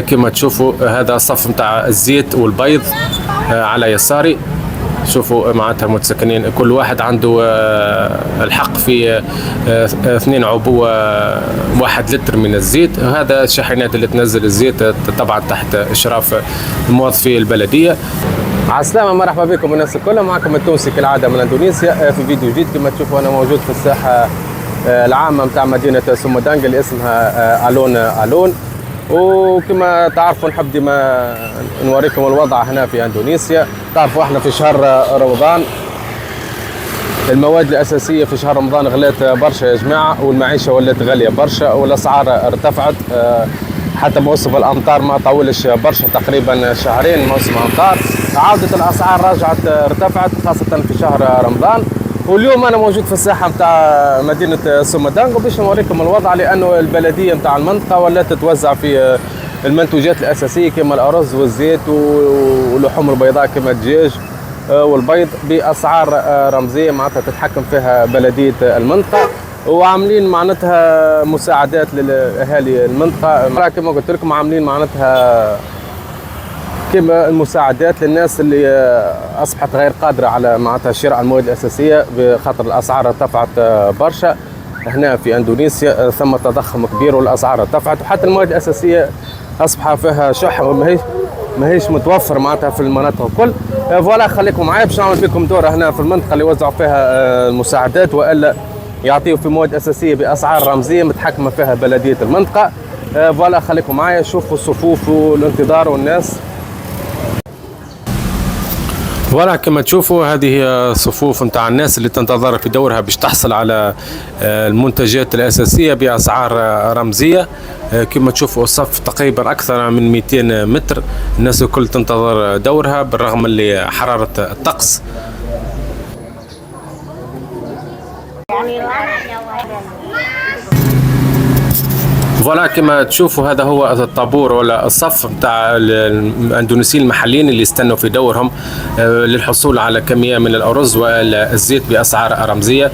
كما تشوفوا هذا صف نتاع الزيت والبيض على يساري. شوفوا معناتها المتسكنين كل واحد عنده الحق في 2 عبوة 1 لتر من الزيت. هذا الشاحنات اللي تنزل الزيت طبعا تحت إشراف موظفي البلدية. عالسلامة، مرحبا بكم الناس الكل. معكم التونسي كالعادة من اندونيسيا في فيديو جديد. كما تشوفوا أنا موجود في الساحة العامة متاع مدينة سومودانغ اللي اسمها ألون. وكما تعرفوا نحب ديما نوريكم الوضع هنا في اندونيسيا. تعرفوا احنا في شهر رمضان، المواد الاساسيه في شهر رمضان غلات برشا يا جماعه، والمعيشه ولات غاليه برشا، والاسعار ارتفعت. حتى موسم الامطار ما طولش برشا، تقريبا شهرين موسم امطار، عاودت الاسعار رجعت ارتفعت خاصه في شهر رمضان. واليوم انا موجود في الساحه نتاع مدينه سومودانغ وباش نوريكم الوضع، لانه البلديه نتاع المنطقه ولات تتوزع في المنتوجات الاساسيه كما الارز والزيت واللحوم البيضاء كما الدجاج والبيض باسعار رمزيه معناتها تتحكم فيها بلديه المنطقه، وعاملين معناتها مساعدات للاهالي المنطقه. كما قلت لكم عاملين معناتها كما المساعدات للناس اللي اصبحت غير قادره على معناتها شراء المواد الاساسيه بخاطر الاسعار ارتفعت برشا. هنا في اندونيسيا ثم تضخم كبير والاسعار ارتفعت، وحتى المواد الاساسيه اصبح فيها شح وماهيش متوفر معناتها في المناطق الكل. فوالا خليكم معايا باش نعمل فيكم دوره هنا في المنطقه اللي يوزعوا فيها المساعدات، والا يعطيوا في مواد اساسيه باسعار رمزيه متحكمه فيها بلديه المنطقه. فوالا خليكم معايا شوفوا الصفوف والانتظار والناس. فوالا كما تشوفوا هذه صفوف نتاع الناس اللي تنتظر في دورها باش تحصل على المنتجات الأساسية بأسعار رمزية. كما تشوفوا الصف تقريبا أكثر من 200 متر، الناس الكل تنتظر دورها بالرغم اللي حرارة الطقس. فوالا كما تشوفوا هذا هو الطابور ولا الصف نتاع الاندونيسيين المحليين اللي استنوا في دورهم للحصول على كميه من الارز والزيت باسعار رمزيه.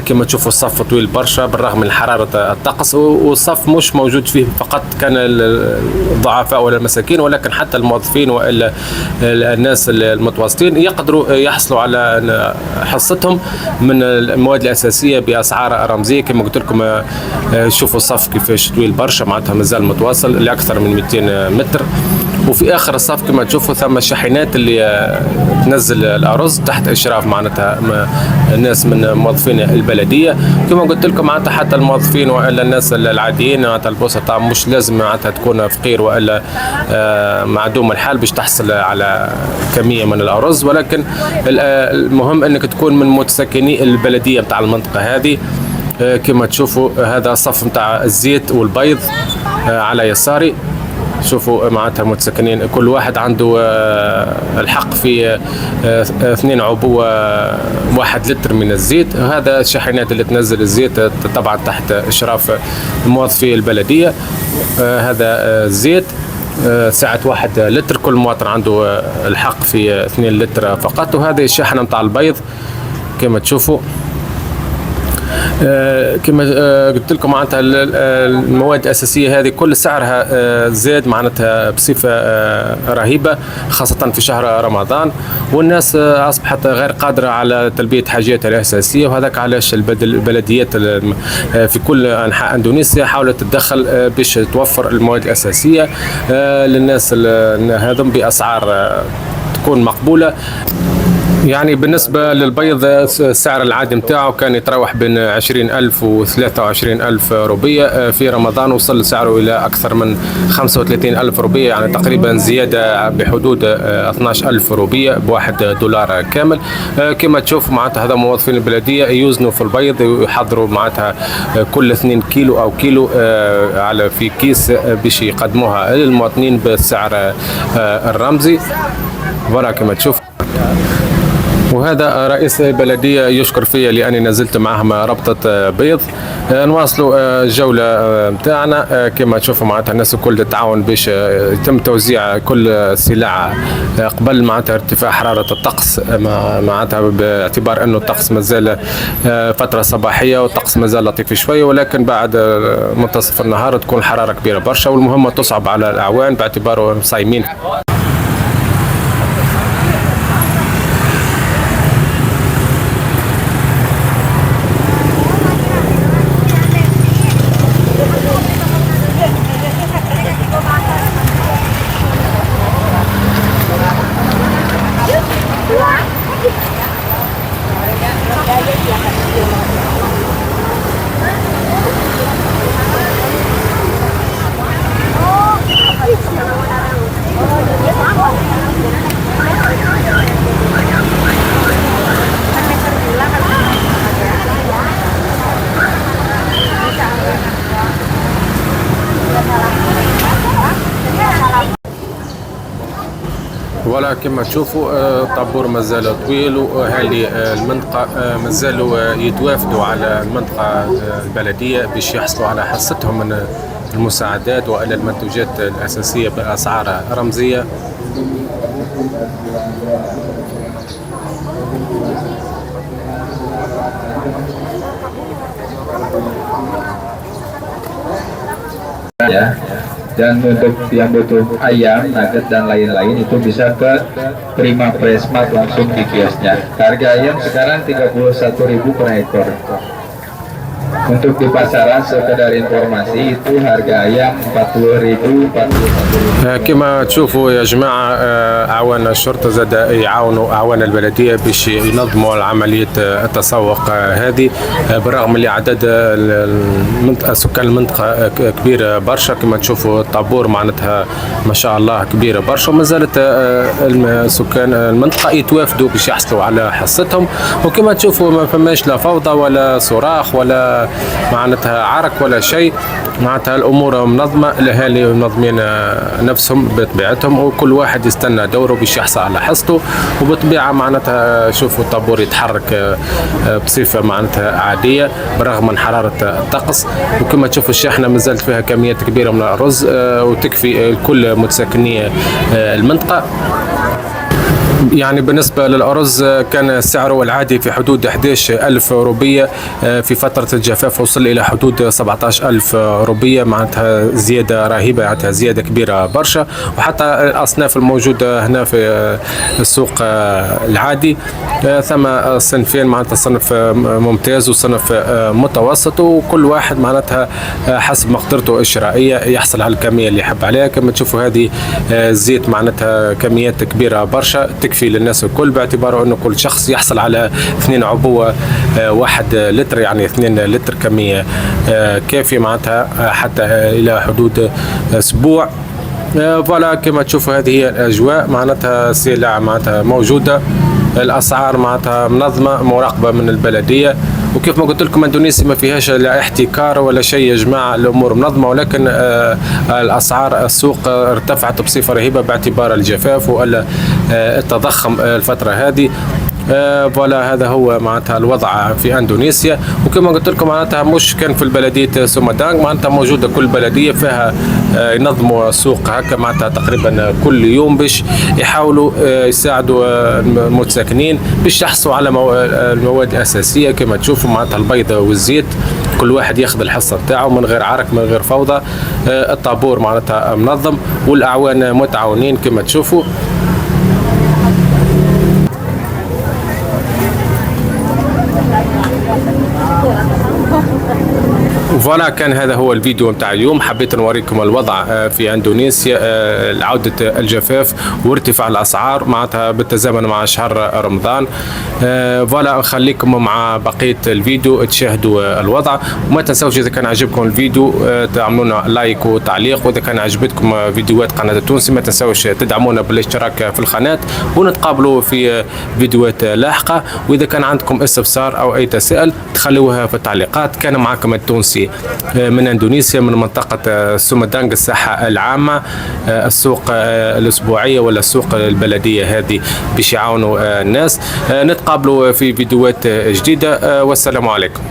كما تشوفوا الصف طويل برشا بالرغم من حراره الطقس، والصف مش موجود فيه فقط كان الضعفاء ولا المساكين، ولكن حتى الموظفين والا الناس المتوسطين يقدروا يحصلوا على حصتهم من المواد الاساسيه باسعار رمزيه. كما قلت لكم شوفوا الصف كيفاش طويل برشا معناتها مازال متواصل لاكثر من 200 متر. وفي اخر الصف كما تشوفوا ثم الشاحنات اللي تنزل الارز تحت اشراف معناتها الناس من موظفين البلديه. كما قلت لكم معناتها حتى الموظفين والا الناس العاديين معناتها البسطاء مش لازم معناتها تكون فقير والا معدوم الحال باش تحصل على كميه من الارز، ولكن المهم انك تكون من متسكني البلديه بتاع المنطقه هذه. كما تشوفوا هذا صف نتاع الزيت والبيض على يساري. شوفوا معناتها المتسكنين كل واحد عنده الحق في 2 عبوة 1 لتر من الزيت. هذا الشاحنات اللي تنزل الزيت طبعا تحت إشراف موظفي البلدية. هذا الزيت سعة 1 لتر، كل مواطن عنده الحق في 2 لتر فقط. وهذه الشاحنة نتاع البيض كما تشوفوا. كما قلت لكم معناتها المواد الاساسيه هذه كل سعرها زاد معناتها بصفه رهيبه خاصه في شهر رمضان، والناس اصبحت غير قادره على تلبيه حاجاتها الاساسيه. وهذاك علاش البلديات في كل انحاء اندونيسيا حاولت تتدخل باش توفر المواد الاساسيه للناس هذم باسعار تكون مقبوله. يعني بالنسبة للبيض السعر العادي متاعه كان يتراوح بين 20,000 و 23,000 روبية، في رمضان وصل سعره إلى أكثر من 35,000 روبية، يعني تقريبا زيادة بحدود 12,000 روبية $1 كامل. كما تشوف معناتها هذا موظفين البلدية يوزنوا في البيض ويحضروا معناتها كل 2 كيلو أو كيلو على في كيس باش يقدموها للمواطنين بالسعر الرمزي. ولا كما تشوف وهذا رئيس البلدية يشكر فيا لأني نزلت معهم ربطة بيض. نواصلوا الجولة متاعنا. كما تشوفوا معناتها الناس الكل تتعاون باش يتم توزيع كل السلع قبل معناتها ارتفاع حرارة الطقس، معناتها باعتبار أنه الطقس مازال فترة صباحية والطقس مازال لطيف شوية، ولكن بعد منتصف النهار تكون الحرارة كبيرة برشا والمهمة تصعب على الأعوان باعتباره صايمين. ولا كما تشوفوا الطابور مازال طويل، واهالي المنطقه مازالوا يتوافدوا على المنطقه البلديه باش يحصلوا على حصتهم من المساعدات والى المنتوجات الاساسيه باسعار رمزيه. Dan untuk yang butuh ayam, nugget dan lain-lain itu bisa ke Prima Presmart langsung di kiosnya. Harga ayam sekarang 31.000 per ekor. Untuk di pasaran sekedar informasi itu harga ayam 40.000 41.000. كما تشوفوا يا جماعة أعوان الشرطة زاد يعاونوا أعوان البلدية باش ينظموا عملية التسوق هذه، بالرغم اللي عدد سكان المنطقة كبير برشا. كما تشوفوا الطابور معناتها ما شاء الله كبيرة برشا، وما زالت سكان المنطقة يتوافدوا باش يحصلوا على حصتهم. وكما تشوفوا ما فماش لا فوضى ولا صراخ ولا معناتها عرك ولا شيء، معناتها الامور منظمه، الاهالي منظمين نفسهم بطبيعتهم، وكل واحد يستنى دوره باش يحصل على حصته. وبطبيعه معناتها شوفوا الطابور يتحرك بصفه معناتها عاديه برغم من حراره الطقس. وكما تشوفوا الشاحنه مازالت فيها كميات كبيره من الرز وتكفي كل متسكني المنطقه. يعني بالنسبة للأرز كان سعره العادي في حدود 11,000 روبية، في فترة الجفاف وصل إلى حدود 17,000 روبية، معناتها زيادة رهيبة، معناتها زيادة كبيرة برشا. وحتى الأصناف الموجودة هنا في السوق العادي ثم صنفين، معناتها صنف ممتاز وصنف متوسط، وكل واحد معناتها حسب مقدرته الشرائية يحصل على الكمية اللي يحب عليها. كما تشوفوا هذه الزيت معناتها كميات كبيرة برشا تكفي للناس الكل، باعتباره انه كل شخص يحصل على 2 عبوة 1 لتر، يعني 2 لتر كمية كافية معناتها حتى الى حدود اسبوع. فوالا كما تشوفوا هذه هي الاجواء، معناتها سلع معناتها موجودة، الاسعار معناتها منظمة مراقبة من البلدية. وكيف ما قلت لكم اندونيسيا ما فيهاش لا احتكار ولا شيء يا جماعه، الامور منظمه، ولكن الاسعار السوق ارتفعت بصفه رهيبه باعتبار الجفاف ولا التضخم الفتره هذه. فوالا هذا هو معناتها الوضع في اندونيسيا. وكما قلت لكم معناتها مش كان في البلديه سومادانغ، معناتها موجوده كل بلديه فيها ينظموا السوق هكا معناتها تقريبا كل يوم باش يحاولوا يساعدوا المتساكنين باش يحصلوا على المواد الاساسيه. كما تشوفوا معناتها البيض والزيت كل واحد ياخذ الحصه بتاعه من غير عرك من غير فوضى. الطابور معناتها منظم والاعوان متعاونين كما تشوفوا. فوالا كان هذا هو الفيديو متاع اليوم، حبيت نوريكم الوضع في اندونيسيا، عودة الجفاف وارتفاع الاسعار معناتها بالتزامن مع شهر رمضان. فوالا نخليكم مع بقية الفيديو تشاهدوا الوضع، وما تنسوش اذا كان عجبكم الفيديو تعملوا لنا لايك وتعليق، واذا كان عجبتكم فيديوهات قناة التونسي ما تنسوش تدعمونا بالاشتراك في القناة، ونتقابلوا في فيديوهات لاحقة. واذا كان عندكم استفسار او اي تساؤل تخلوها في التعليقات. كان معكم التونسي من اندونيسيا، من منطقه سومدانغ، الساحه العامه، السوق الاسبوعيه ولا السوق البلديه هذه باش يعاونوا الناس. نتقابلوا في فيديوهات جديده، والسلام عليكم.